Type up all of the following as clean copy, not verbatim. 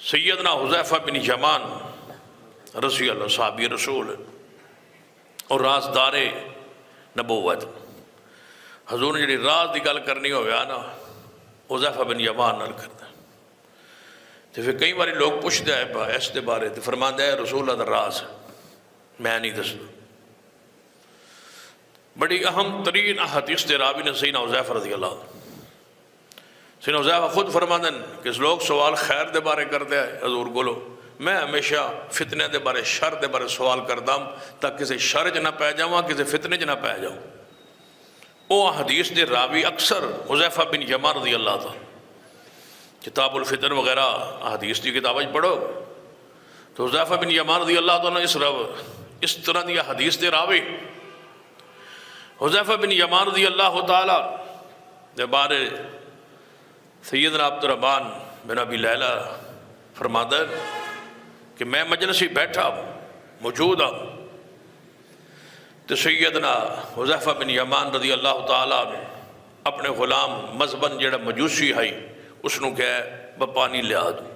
سیدنا حذیفہ بن یمان رضی اللہ صحابی رسول اور رازدار نبوت، حضور نے جی راز کی گل کرنی ہوگا نا حذیفہ بن یمان نال کرتا، تو پھر کئی بار لوگ پوچھتے ہیں اس کے بارے تو فرماتا ہے رسول اللہ راز میں نہیں دستا۔ بڑی اہم ترین حدیث دے راوی نے سیدنا حذیفہ رضی اللہ عنہ، سیدنا حذیفہ خود فرماتے ہیں کہ لوگ سوال خیر دے بارے کرتے ہیں حضور بولو میں ہمیشہ فتنے دے بارے شر دے بارے سوال کرتا ہوں تاکہ کسی شر چ نہ پی جاؤں کسی فتنے چ نہ پی جاؤں۔ وہ حدیث دے راوی اکثر حذیفہ بن یمان رضی اللہ تھا، کتاب الفتن وغیرہ حدیث کی کتابیں پڑھو تو حذیفہ بن یمان رضی اللہ عنہ اس طرح دی حدیث دے راوی حذیفہ بن یمان رضی اللہ تعالیٰ دے بارے سیدنا عبد الرحمن بن ابی لیلہ فرماتا ہے کہ میں مجلسی بیٹھا موجود ہوں تو سیدنا حذیفہ بن یمان رضی اللہ تعالیٰ اپنے غلام مذبن جڑا مجوسی ہے اس نو کہے با پانی لیا دوں،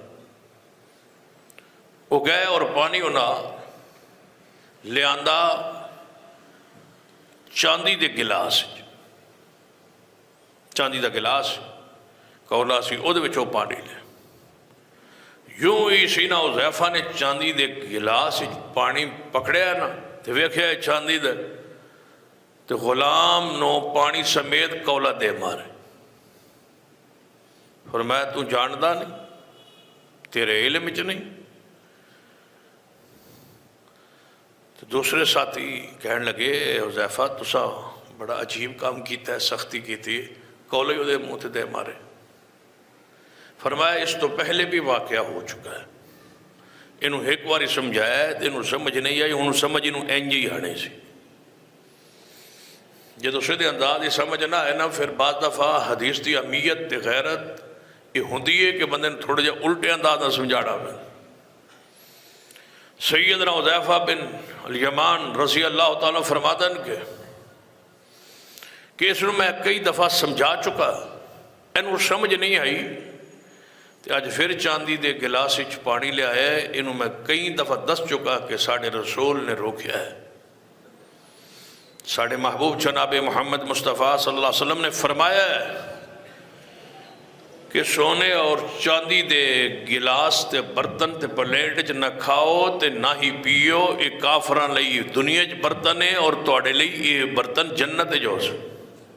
وہ گئے اور پانی انہاں لیاندہ چاندی دے گلاس، چاندی دا گلاس کولا سی او دے وچوں پانی لے، یوں ہی سیدنا حذیفہ نے چاندی دے گلاس پانی پکڑیا نا تو ویکھیا چاندی دے تو غلام نو پانی سمیت کولا دے مارے، فرمایا تو جاندا نہیں تیرے علم وچ نہیں؟ تو دوسرے ساتھی کہنے لگے حذیفہ تسا بڑا عجیب کام کیتا ہے، سختی کی تھی، کولے دے منہ تے دے مارے۔ فرمایا اس تو پہلے بھی واقعہ ہو چکا ہے، انہوں ایک باری سمجھایا ہے انہوں سمجھ نہیں آئی، انہوں سمجھ انہوں اینج ہی آنے سی، جب دوسرے دے انداز یہ سمجھ نہ ہے نا پھر بعض دفعہ حدیث دی اہمیت تے غیرت یہ ہوندی ہے کہ بندے نے تھوڑے جہاں الٹے انداز نہ سمجھاڑا میں۔ سیدنا حذیفہ بن الیمان رضی اللہ تعالیٰ فرماتا ہے کہ اس نے میں کئی دفعہ سمجھا چکا انہوں سمجھ نہیں آئی تو آج پھر چاندی دے گلاس وچ پانی لے آیا ہے، انہوں میں کئی دفعہ دس چکا کہ ساڑھے رسول نے روکیا ہے، ساڑھے محبوب جناب محمد مصطفیٰ صلی اللہ علیہ وسلم نے فرمایا ہے کہ سونے اور چاندی دے گلاس تے برتن تے پلیٹ چ نہ کھاؤ تے نہ ہی پیو، یہ کافراں لئی دنیا چ برتن ہے اور تواڈے لئی یہ برتن جنت جو